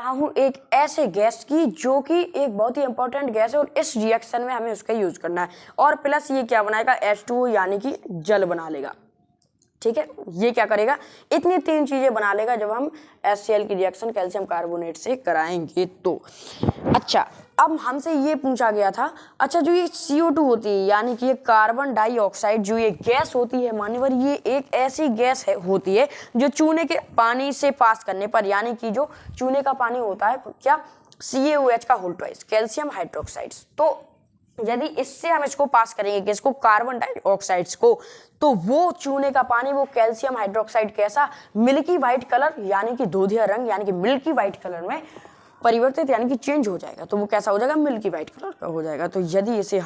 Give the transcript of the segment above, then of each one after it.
रहा हूँ एक ऐसे गैस की जो कि एक बहुत ही इंपॉर्टेंट गैस है और इस रिएक्शन में हमें उसका यूज करना है। और प्लस ये क्या बनाएगा, H2O यानी कि जल बना लेगा। ठीक है, ये क्या करेगा, इतनी 3 चीजें बना लेगा जब हम HCl की रिएक्शन कैल्शियम कार्बोनेट से कराएंगे तो। अच्छा, अब हमसे ये पूछा गया था, अच्छा जो ये CO2 होती है यानी कि ये कार्बन डाइऑक्साइड जो ये गैस होती है मान्यवर, ये एक ऐसी गैस है होती है जो चूने के पानी से पास करने पर, यानी कि जो चूने का पानी होता है क्या, CaOH का होल ट्वाइस कैल्शियम हाइड्रोक्साइड्स, तो यदि इससे हम इसको पास करेंगे किसको, कार्बन डाइऑक्साइड्स को, तो वो चूने का पानी वो कैल्शियम हाइड्रोक्साइड कैसा, मिल्की व्हाइट कलर यानी कि दूधिया रंग यानी कि मिल्की व्हाइट कलर में परिवर्तित यानी कि चेंज हो जाएगा। तो वो कैसा हो जाएगा, मिल्की व्हाइट कलर का हो जाएगा। तो यदि इसे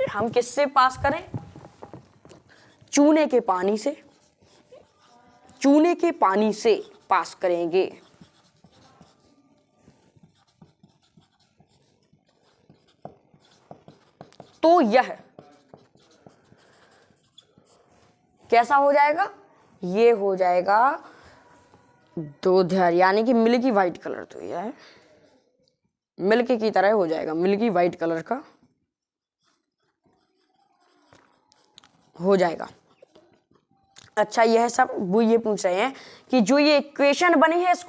हम किससे पास करें, चूने के पानी से पास करेंगे, तो यह कैसा हो जाएगा, ये हो जाएगा दूधिया यानी कि मिल्की व्हाइट कलर, तो यह मिल्की की तरह हो जाएगा, मिल्की व्हाइट कलर का हो जाएगा। अच्छा, यह सब वो ये पूछ रहे हैं कि जो ये इक्वेशन बनी है इस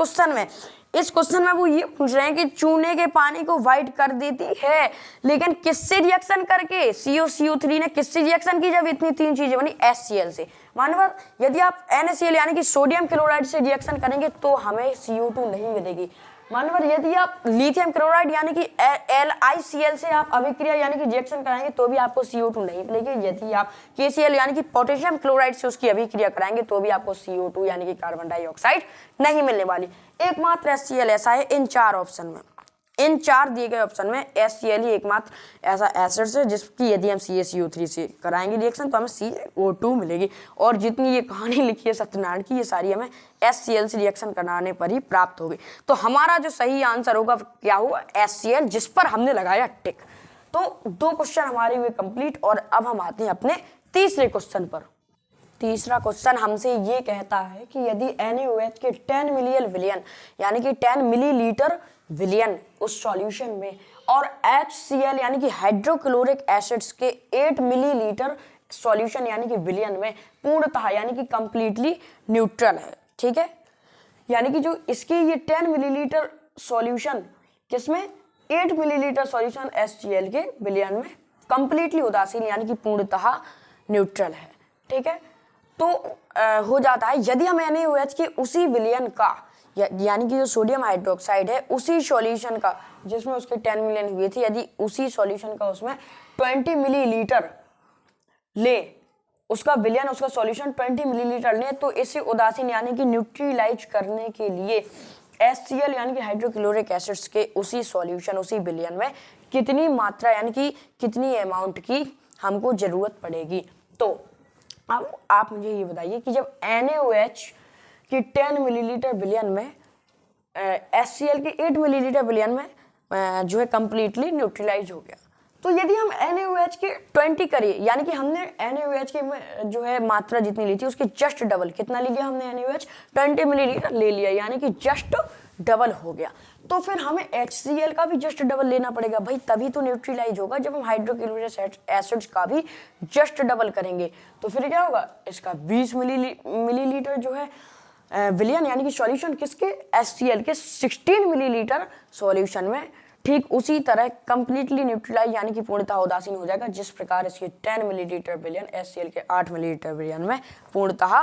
क्वेश्चन में वो ये पूछ रहे हैं कि चूने के पानी को व्हाइट कर देती है, लेकिन किससे रिएक्शन करके, CO3 ने किससे रिएक्शन की जब इतनी 3 चीजें बनी, HCl से। मानवर यदि आप NaCl यानी कि सोडियम क्लोराइड से रिएक्शन करेंगे तो हमें CO2 नहीं मिलेगी। मानवर यदि आप लिथियम क्लोराइड यानी कि LiCl से आप अभिक्रिया यानी कि रिएक्शन कराएंगे तो भी आपको CO2 नहीं मिलेगी। यदि आप KCl यानी कि पोटेशियम क्लोराइड से उसकी अभिक्रिया कराएंगे तो भी आपको CO2 यानी कि कार्बन डाइऑक्साइड नहीं मिलने वाली। एकमात्र HCl ऐसा है इन 4 ऑप्शन में, इन 4 दिए गए ऑप्शन में HCl ही एकमात्र ऐसा एसिड है जिसकी यदि हम CaCO3 से कराएंगे रिएक्शन तो हमें CO2 मिलेगी। और जितनी ये कहानी लिखी है सत्यनारायण की, ये सारी हमें HCl से रिएक्शन कराने पर ही प्राप्त होगी। तो हमारा जो सही आंसर होगा क्या हुआ, HCl, जिस पर हमने लगाया टिक। तो 2 क्वेश्चन हमारे हुए कंप्लीट। और अब हम आते हैं अपने तीसरे क्वेश्चन पर। तीसरा क्वेश्चन हमसे ये कहता है कि यदि NaOH के 10 मिलियन विलियन यानी कि 10 मिलीलीटर विलियन उस सॉल्यूशन में और HCl यानी कि हाइड्रोक्लोरिक एसिड्स के 8 मिलीलीटर सॉल्यूशन यानी कि विलियन में पूर्णतः यानी कि कंप्लीटली न्यूट्रल है। ठीक है, यानी कि जो इसकी ये 10 मिलीलीटर सॉल्यूशन किसमें, 8 मिलीलीटर सॉल्यूशन HCl के विलियन में कंप्लीटली उदासीन यानी कि पूर्णतः न्यूट्रल है। ठीक है, तो हो जाता है यदि हम NaOH के उसी विलियन का यानी कि जो सोडियम हाइड्रोक्साइड है उसी सॉल्यूशन का जिसमें उसके 10 मिलियन हुए थे, यदि उसी सॉल्यूशन का उसमें 20 मिलीलीटर ले, उसका विलियन उसका सॉल्यूशन 20 मिलीलीटर ले, तो इसे उदासीन यानी कि न्यूट्रलाइज करने के लिए HCl यानी कि हाइड्रोक्लोरिक एसिड्स के उसी सॉल्यूशन उसी विलियन में कितनी मात्रा यानी कि कितनी अमाउंट की हमको जरूरत पड़ेगी। तो अब आप मुझे ये बताइए कि जब NaOH की 10 मिलीलीटर विलियन में HCl के 8 मिलीलीटर विलियन में जो है कंप्लीटली न्यूट्रलाइज हो गया, तो यदि हम NaOH के 20 करिए यानी कि हमने NaOH की जो है मात्रा जितनी ली थी उसकी जस्ट डबल, कितना ले लिया हमने NaOH 20 मिलीलीटर ले लिया यानी कि जस्ट डबल हो गया, तो फिर हमें HCl का भी जस्ट डबल लेना पड़ेगा भाई, तभी तो न्यूट्रलाइज होगा। जब हम हाइड्रोक्लोरिक एसिड्स का भी जस्ट डबल करेंगे तो फिर क्या होगा, इसका 20 मिलीलीटर जो है विलियन यानी कि सॉल्यूशन किसके, HCl के 16 मिलीलीटर सॉल्यूशन में ठीक उसी तरह कंप्लीटली न्यूट्रलाइज यानी कि पूर्णतः उदासीन हो जाएगा, जिस प्रकार इसके 10 मिलीलीटर विलियन HCl के 8 मिलीलीटर विलियन में पूर्णतः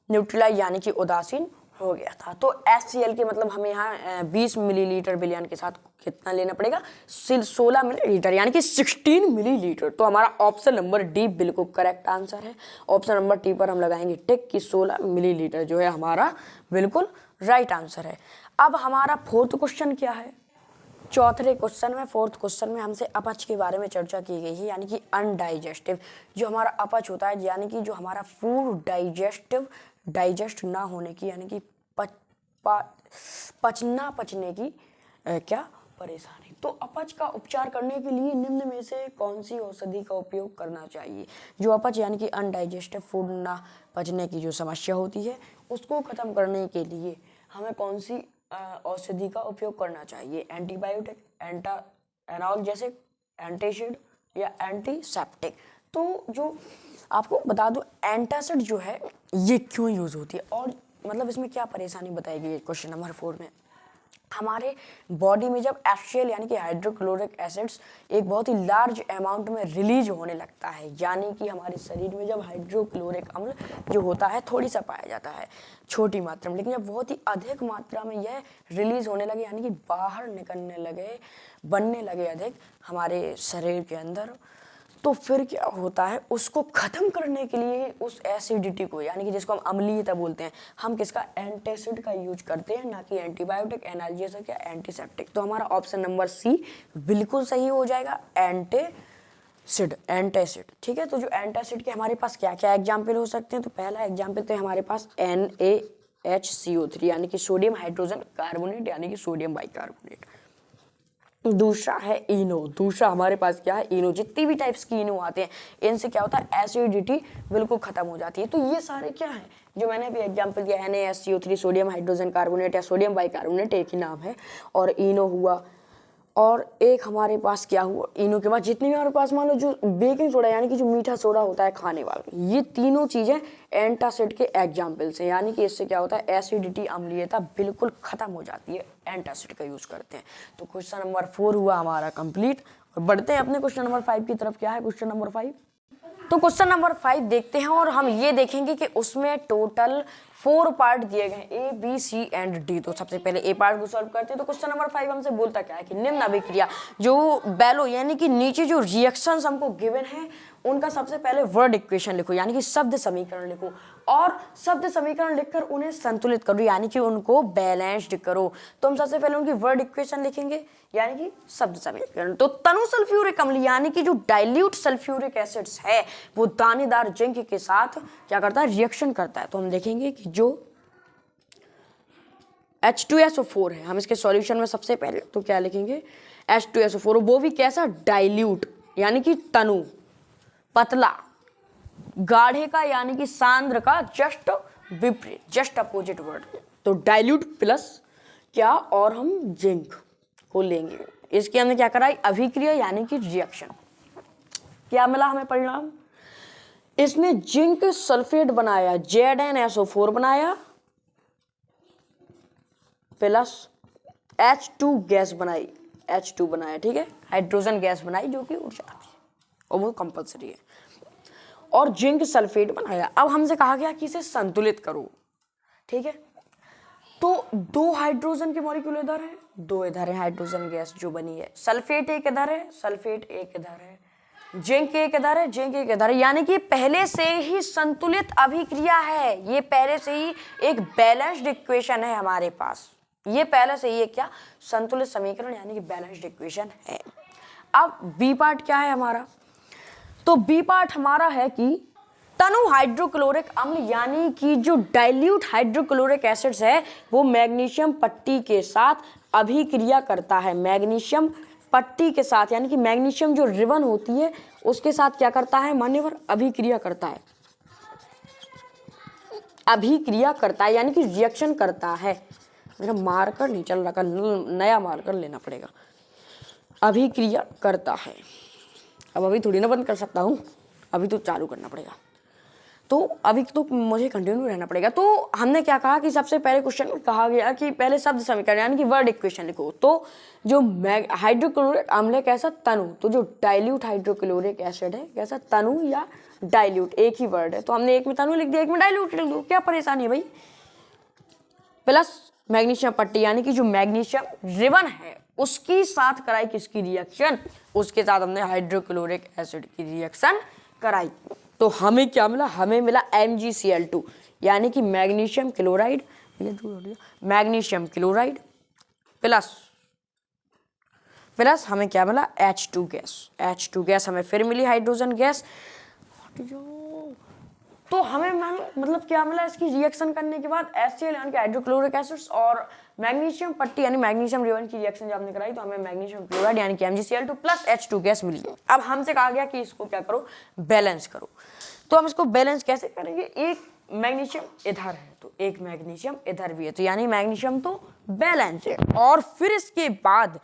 न्यूट्रलाइज यानी कि उदासीन हो गया था। तो HCl के मतलब हमें यहाँ 20 मिलीलीटर विलियन के साथ कितना लेना पड़ेगा, 16 मिलीलीटर यानी कि 16 मिलीलीटर। तो हमारा ऑप्शन नंबर डी बिल्कुल करेक्ट आंसर है। ऑप्शन नंबर टी पर हम लगाएंगे टिक कि 16 मिलीलीटर जो है हमारा बिल्कुल राइट आंसर है। अब हमारा फोर्थ क्वेश्चन क्या है, फोर्थ क्वेश्चन में हमसे अपच के बारे में चर्चा की गई है, यानी कि अनडाइजेस्टिव जो हमारा अपच होता है, यानी कि जो हमारा फूड डाइजेस्ट ना होने की यानी कि पचने की क्या परेशानी। तो अपच का उपचार करने के लिए निम्न में से कौन सी औषधि का उपयोग करना चाहिए? जो अपच यानी कि अनडाइजेस्टिव फूड ना पचने की जो समस्या होती है उसको खत्म करने के लिए हमें कौन सी औषधि का उपयोग करना चाहिए? एंटीबायोटिक, एनॉल जैसे एंटासिड या एंटीसेप्टिक। तो जो आपको बता दूं एंटासिड जो है ये क्यों यूज होती है और मतलब इसमें क्या परेशानी बताई गई है क्वेश्चन नंबर 4 में। हमारे बॉडी में जब HCl यानी कि हाइड्रोक्लोरिक एसिड्स एक बहुत ही लार्ज अमाउंट में रिलीज होने लगता है, यानी कि हमारे शरीर में जब हाइड्रोक्लोरिक अम्ल जो होता है थोड़ी सा पाया जाता है छोटी मात्रा में, लेकिन जब बहुत ही अधिक मात्रा में यह रिलीज होने लगे यानी कि बाहर निकलने लगे, बनने लगे अधिक हमारे शरीर के अंदर, तो फिर क्या होता है उसको खत्म करने के लिए उस एसिडिटी को यानी कि जिसको हम अम्लीयता बोलते हैं, हम किसका एंटासिड का यूज करते हैं, ना कि एंटीबायोटिक, एनाल्जेसिक या एंटीसेप्टिक। तो हमारा ऑप्शन नंबर सी बिल्कुल सही हो जाएगा, एंटासिड। ठीक है, तो जो एंटासिड के हमारे पास क्या क्या एग्जाम्पल हो सकते हैं, तो पहला एग्जाम्पल तो हमारे पास NaHCO3 यानी कि सोडियम हाइड्रोजन कार्बोनेट यानी कि सोडियम बाइकार्बोनेट। दूसरा है इनो। दूसरा हमारे पास क्या है, इनो। जितनी भी टाइप्स की इनो आते हैं इनसे क्या होता है एसिडिटी बिल्कुल खत्म हो जाती है। तो ये सारे क्या है जो मैंने अभी एग्जांपल दिया, NaHCO3 सोडियम हाइड्रोजन कार्बोनेट या सोडियम बाइकार्बोनेट एक ही नाम है, और इनो हुआ, और एक हमारे पास क्या हुआ इनो के बाद जितनी भी हमारे पास मान लो जो बेकिंग सोडा यानी कि जो मीठा सोडा होता है खाने वाला, ये तीनों चीजें एंटासिड के एग्जाम्पल्स हैं, यानी कि इससे क्या होता है एसिडिटी अम्लीयता बिल्कुल खत्म हो जाती है, एंटासिड का यूज करते हैं। तो क्वेश्चन नंबर 4 हुआ हमारा कंप्लीट, और बढ़ते हैं अपने क्वेश्चन नंबर 5 की तरफ। क्या है क्वेश्चन नंबर 5? तो क्वेश्चन नंबर 5 देखते हैं और हम ये देखेंगे कि उसमें टोटल 4 पार्ट दिए गए A, B, C and D। तो सबसे पहले A पार्ट को सॉल्व करते हैं। तो क्वेश्चन नंबर 5 हमसे बोलता क्या है कि निम्न अभिक्रिया जो बैलो यानी कि नीचे जो रिएक्शंस हमको गिवन है उनका सबसे पहले वर्ड इक्वेशन लिखो यानी कि शब्द समीकरण लिखो, और शब्द समीकरण लिखकर उन्हें संतुलित करो यानी कि उनको बैलेंस्ड करो। तो हम सबसे पहले उनकी वर्ड इक्वेशन लिखेंगे यानी कि शब्द समीकरण। तो तनु सल्फ्यूरिक अम्ल यानी कि जो डाइल्यूट सल्फ्यूरिक एसिड्स है वो दानेदार जिंक के साथ क्या करता है, रिएक्शन करता है। तो हम देखेंगे कि जो H2SO4 है, हम इसके सॉल्यूशन में सबसे पहले तो क्या लिखेंगे H2SO4, वो भी कैसा, डाइल्यूट यानी कि तनु, पतला, गाढ़े का यानी कि सांद्र का जस्ट विपरीत, जस्ट अपोजिट वर्ड। तो डाइल्यूट प्लस क्या, और हम जिंक को लेंगे, इसके हमने क्या करा अभिक्रिया यानी कि रिएक्शन। क्या मिला हमें परिणाम, इसने जिंक सल्फेट बनाया, ZnSO4 बनाया, प्लस H2 गैस बनाई, H2 बनाया, ठीक है, हाइड्रोजन गैस बनाई जो कि ऊर्जा है और वो कंपल्सरी है, और जिंक सल्फेट बनाया। अब हमसे कहा गया कि इसे संतुलित करो, ठीक है। तो 2 हाइड्रोजन के मॉलिक्यूल इधर है, 2 इधर है, हाइड्रोजन गैस जो बनी है, सल्फेट एक इधर है, सल्फेट एक इधर है, जिंक एक इधर है, जिंक एक इधर है, यानी कि पहले से ही संतुलित अभिक्रिया है, ये पहले से ही एक बैलेंस्ड इक्वेशन है हमारे पास, ये पहले से ही एक क्या संतुलित समीकरण यानी कि बैलेंस्ड इक्वेशन है। अब बी पार्ट क्या है हमारा, तो बी पार्ट हमारा है कि तनु हाइड्रोक्लोरिक अम्ल यानी कि जो डाइल्यूट हाइड्रोक्लोरिक एसिड्स है वो मैग्नीशियम पट्टी के साथ अभिक्रिया करता है, मैग्नीशियम पट्टी के साथ यानी कि मैग्नीशियम जो रिबन होती है उसके साथ क्या करता है मान्यवर, अभिक्रिया करता है, अभिक्रिया करता है यानी कि रिएक्शन करता है। मेरा मार्कर नहीं चल रहा, नया मार्कर लेना पड़ेगा। अभिक्रिया करता है, अब अभी थोड़ी ना बंद कर सकता हूँ, अभी तो चालू करना पड़ेगा, तो अभी तो मुझे कंटिन्यू रहना पड़ेगा। तो हमने क्या कहा कि सबसे पहले क्वेश्चन में कहा गया कि पहले शब्द समीकरण यानी कि वर्ड इक्वेशन लिखो। तो जो हाइड्रोक्लोरिक अम्ल है कैसा, तनु, तो जो डाइल्यूट हाइड्रोक्लोरिक एसिड है कैसा, तनु या डाइल्यूट, एक ही वर्ड है, तो हमने एक में तनु लिख दिया, एक में डाइल्यूट लिख दो, क्या परेशानी है भाई। प्लस मैग्नीशियम पट्टी यानी कि जो मैग्नीशियम रिबन है उसके साथ कराई किसकी रिएक्शन, उसके साथ हमने हाइड्रोक्लोरिक एसिड की रिएक्शन कराई। तो हमें क्या मिला, हमें मिला MgCl2 यानी कि magnesium chloride, magnesium chloride plus हमें क्या मिला H2 गैस, H2 गैस हमें फिर मिली हाइड्रोजन गैस। तो हमें मान मतलब क्या मिला इसकी रिएक्शन करने के बाद HCl यानी कि हाइड्रोक्लोरिक एसिड्स और मैग्नीशियम पट्टी यानी मैग्नीशियम रिबन की रिएक्शन जब हमने कराई तो हमें मैग्नीशियम क्लोराइड यानी कि MgCl2 प्लस H2 गैस मिली। अब हमसे कहा गया कि इसको क्या करो, बैलेंस करो। तो हम इसको बैलेंस कैसे करेंगे, एक मैग्नीशियम इधर है तो एक मैग्नीशियम इधर भी है, तो यानी मैग्नीशियम तो बैलेंस है। और फिर इसके बाद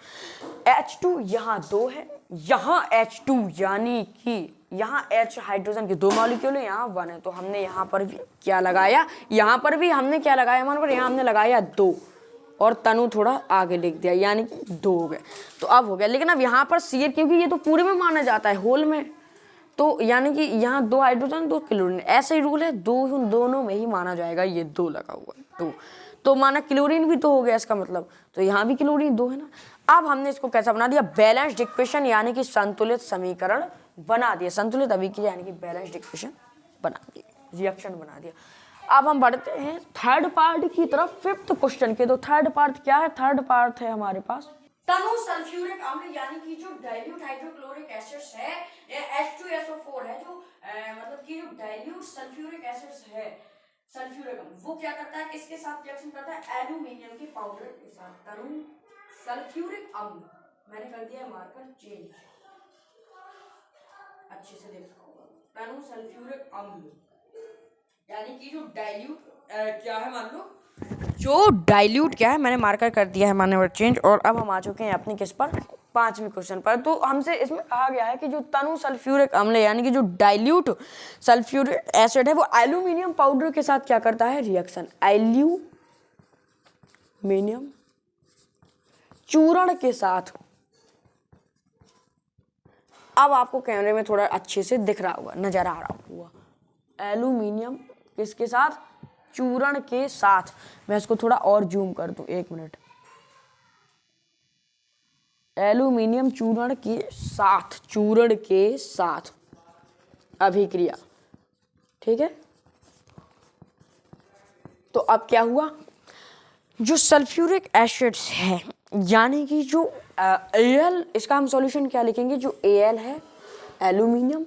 H2 यहाँ 2 है, यहाँ H2 यानी कि यहाँ H हाइड्रोजन के 2 मॉलिक्यूल है, यहाँ 1 है, तो हमने यहाँ पर भी क्या लगाया, यहाँ पर भी हमने क्या लगाया मान पर, यहाँ हमने लगाया 2 और तनु थोड़ा आगे लिख दिया यानी कि 2 हो गए। तो अब हो गया, लेकिन अब यहाँ पर Cl क्योंकि ये तो पूरे में माना जाता है होल में, तो यानी कि यहाँ 2 हाइड्रोजन 2 क्लोरीन, ऐसा ही रूल है, दोनों में ही माना जाएगा, ये 2 लगा हुआ है 2, तो माना क्लोरीन भी तो हो गया इसका मतलब, तो यहाँ भी क्लोरीन 2 है ना। अब हमने इसको कैसा बना दिया, बैलेंस्ड इक्वेशन यानी कि संतुलित समीकरण बना दिया, संतुलित अभिक्रिया यानी कि बैलेंस्ड इक्वेशन बना दी, रिएक्शन बना दिया। अब हम बढ़ते हैं थर्ड पार्ट की तरफ, फिफ्थ क्वेश्चन के। तो थर्ड पार्ट क्या है, थर्ड पार्ट है हमारे पास तनु सल्फ्यूरिक अम्ल यानी कि जो डाइल्यूट हाइड्रोक्लोरिक एसिड्स है, H2SO4 है, जो मतलब कि जो डाइल्यूट सल्फ्यूरिक एसिड्स है, सल्फ्यूरिक अम्ल, वो क्या करता है, किसके साथ रिएक्शन करता है, एल्यूमिनियम के पाउडर के साथ। तनु सल्फ्यूरिक अम्ल, मैंने कर दिया मार्कर चेंज, अच्छे से देख होगा, तनु सल्फ्यूरिक अम्ल यानी कि जो डाइल्यूट क्या है, मान लो जो डाइल्यूट क्या है, मैंने मार्कर कर दिया है माने चेंज। और अब हम आ चुके हैं अपनी किस पर, 5वें क्वेश्चन पर। तो हमसे इसमें कहा गया है कि जो तनु सल्फ्यूरिक अम्ल यानी कि जो डाइल्यूट सल्फ्यूरिक एसिड है वो एल्यूमिनियम पाउडर के साथ क्या करता है, रिएक्शन, एल्यूमिनियम चूर्ण के साथ। अब आपको कैमरे में थोड़ा अच्छे से दिख रहा होगा, नजर आ रहा होगा, एल्यूमिनियम किसके साथ, चूर्ण के साथ। मैं इसको थोड़ा और जूम कर दूं, 1 मिनट, एल्यूमिनियम चूर्ण के साथ, चूर्ण के साथ अभिक्रिया, ठीक है। तो अब क्या हुआ, जो सल्फ्यूरिक एसिड्स है यानी कि जो Al, इसका हम सॉल्यूशन क्या लिखेंगे, जो Al है एल्यूमिनियम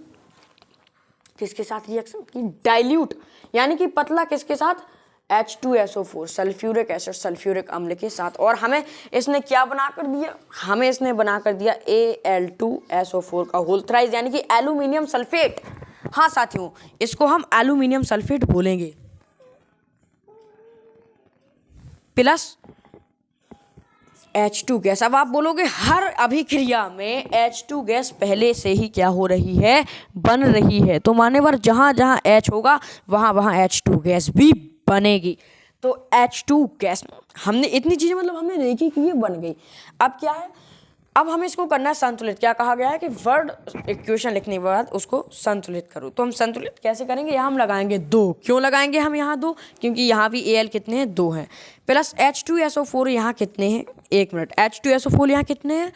किसके साथ रिएक्शन की, डाइल्यूट यानी कि पतला किसके साथ, H2SO4 सल्फ्यूरिक एसिड सल्फ्यूरिक अम्ल के साथ। और हमें इसने क्या बना कर दिया, हमें इसने बना कर दिया Al2SO4 का होल थ्राइस यानी कि एल्यूमिनियम सल्फेट। हाँ साथियों, इसको हम एल्यूमिनियम सल्फेट बोलेंगे, प्लस H2 गैस। अब आप बोलोगे हर अभिक्रिया में H2 गैस पहले से ही क्या हो रही है, बन रही है, तो मान्यवर जहाँ जहाँ H होगा वहाँ वहाँ H2 गैस भी बनेगी। तो H2 गैस हमने इतनी चीज़ें मतलब हमने देखी कि ये बन गई। अब क्या है, अब हमें इसको करना है संतुलित। क्या कहा गया है कि वर्ड इक्वेशन लिखने के बाद उसको संतुलित करो। तो हम संतुलित कैसे करेंगे, यहाँ हम लगाएंगे 2। क्यों लगाएंगे हम यहाँ 2, क्योंकि यहाँ भी Al कितने हैं, 2 हैं, प्लस H2SO4 यहाँ कितने हैं, 1 मिनट, H2SO4 यहाँ कितने हैं,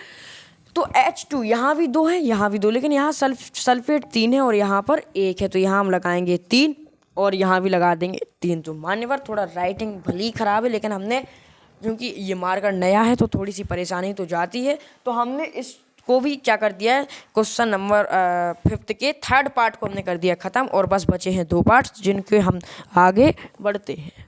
तो H2 यहाँ भी 2 है, यहाँ भी 2, लेकिन यहाँ सल्फेट 3 है और यहाँ पर 1 है, तो यहाँ हम लगाएंगे 3 और यहाँ भी लगा देंगे 3। तो मान्यवर थोड़ा राइटिंग भली ख़राब है, लेकिन हमने क्योंकि ये मार्कर नया है तो थोड़ी सी परेशानी तो जाती है, तो हमने इसको भी क्या कर दिया है, क्वेश्चन नंबर 5 के थर्ड पार्ट को हमने कर दिया ख़त्म, और बस बचे हैं 2 पार्ट्स जिनके हम आगे बढ़ते हैं।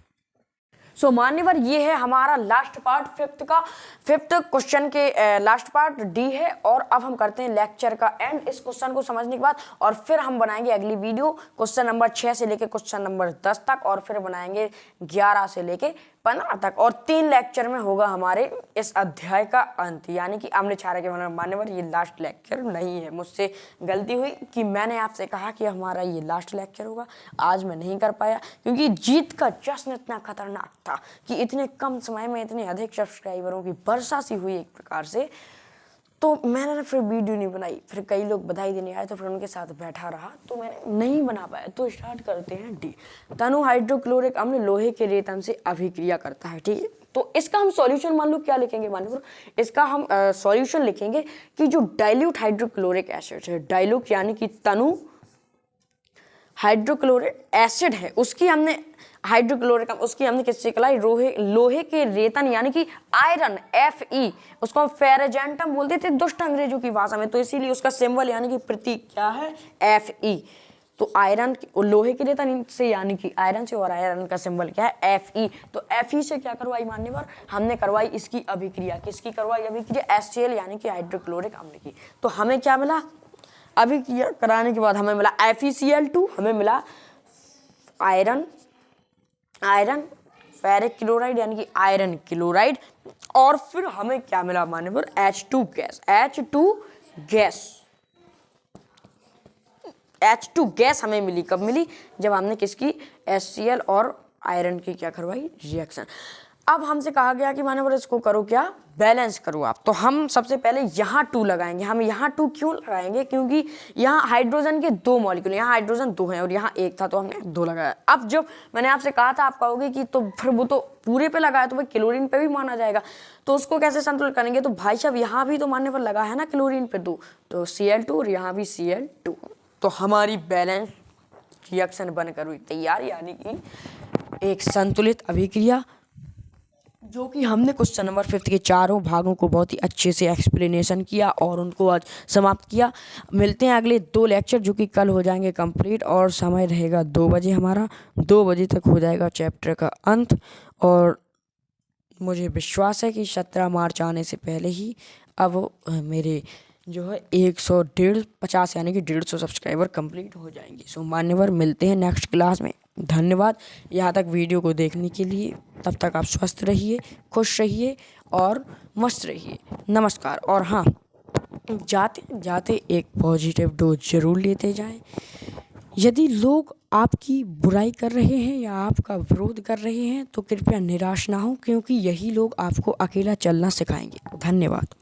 सो मान्यवर ये है हमारा लास्ट पार्ट 5th क्वेश्चन के लास्ट पार्ट डी है। और अब हम करते हैं लेक्चर का एंड इस क्वेश्चन को समझने के बाद, और फिर हम बनाएंगे अगली वीडियो क्वेश्चन नंबर 6 से लेके क्वेश्चन नंबर 10 तक, और फिर बनाएंगे 11 से लेके 15 तक, और 3 लेक्चर में होगा हमारे इस अध्याय का अंत, यानी कि अम्ल क्षारक के मान्यवर ये लास्ट लेक्चर नहीं है। मुझसे गलती हुई कि मैंने आपसे कहा कि हमारा ये लास्ट लेक्चर होगा, आज मैं नहीं कर पाया क्योंकि जीत का जश्न इतना खतरनाक था कि इतने कम समय में इतने अधिक सब्सक्राइबरों की वर्षा सी हुई एक प्रकार से, तो मैंने ना फिर वीडियो नहीं बनाई। फिर कई लोग बधाई देने आए तो फिर उनके साथ बैठा रहा, तो मैंने नहीं बना पाया। तो स्टार्ट करते हैं डी। तनु हाइड्रोक्लोरिक अम्ल लोहे के रेतन से अभिक्रिया करता है, ठीक है। तो इसका हम सॉल्यूशन मान लो क्या लिखेंगे, मान लो इसका हम सॉल्यूशन लिखेंगे कि जो डाइल्यूट हाइड्रोक्लोरिक एसिड है, डाइल्यूट यानी कि तनु हाइड्रोक्लोरिक एसिड है, उसकी हमने हाइड्रोक्लोरिक उसकी हमने किससे कलाई, लोहे के रेतन यानी कि आयरन Fe, उसको हम फेरेजेंटम बोलते थे दुष्ट अंग्रेजों की भाषा में, तो इसीलिए उसका सिंबल यानी कि प्रतीक क्या है, Fe। तो आयरन लोहे के लिए था नीचे यानी कि आयरन से, और आयरन का सिंबल क्या है Fe। तो Fe से क्या करवाई मान्यवर, हमने करवाई इसकी अभिक्रिया, किसकी करवाई अभिक्रिया, HCl यानी कि हाइड्रोक्लोरिक अम्ल की। तो हमें क्या मिला, अभिक्रिया कराने के बाद हमें मिला FeCl2, हमें मिला आयरन फेरिक क्लोराइड यानी कि आयरन क्लोराइड, और फिर हमें क्या मिला मान्यवर, H2 गैस हमें मिली। कब मिली, जब हमने किसकी, HCl और आयरन की क्या करवाई, रिएक्शन। अब हमसे कहा गया कि मान्यवर इसको करो क्या, बैलेंस करो आप। तो हम सबसे पहले यहाँ 2 लगाएंगे। हम यहाँ 2 क्यों लगाएंगे, क्योंकि यहाँ हाइड्रोजन के 2 मॉलिक्यूल, यहाँ हाइड्रोजन 2 हैं और यहाँ 1 था, तो हमने 2 लगाया। अब जब मैंने आपसे कहा था, आप कहोगे कि तो फिर वो तो पूरे पे लगाया तो भाई क्लोरीन पे भी माना जाएगा, तो उसको कैसे संतुलित करेंगे। तो भाई साहब यहाँ भी तो मान्यवर लगा है ना क्लोरीन पे 2, तो Cl2 और यहाँ भी Cl2, तो हमारी बैलेंस रिएक्शन बनकर हुई तैयार, यानी कि एक संतुलित अभिक्रिया, जो कि हमने क्वेश्चन नंबर 5 के चारों भागों को बहुत ही अच्छे से एक्सप्लेनेशन किया और उनको आज समाप्त किया। मिलते हैं अगले 2 लेक्चर जो कि कल हो जाएंगे कंप्लीट, और समय रहेगा 2 बजे, हमारा 2 बजे तक हो जाएगा चैप्टर का अंत। और मुझे विश्वास है कि 17 मार्च आने से पहले ही अब मेरे जो है 150 यानी कि 150 सब्सक्राइबर कंप्लीट हो जाएंगे। सो मान्यवर मिलते हैं नेक्स्ट क्लास में। धन्यवाद यहाँ तक वीडियो को देखने के लिए। तब तक आप स्वस्थ रहिए, खुश रहिए और मस्त रहिए। नमस्कार। और हाँ, जाते जाते एक पॉजिटिव डोज जरूर लेते जाएं। यदि लोग आपकी बुराई कर रहे हैं या आपका विरोध कर रहे हैं तो कृपया निराश ना हो, क्योंकि यही लोग आपको अकेला चलना सिखाएंगे। धन्यवाद।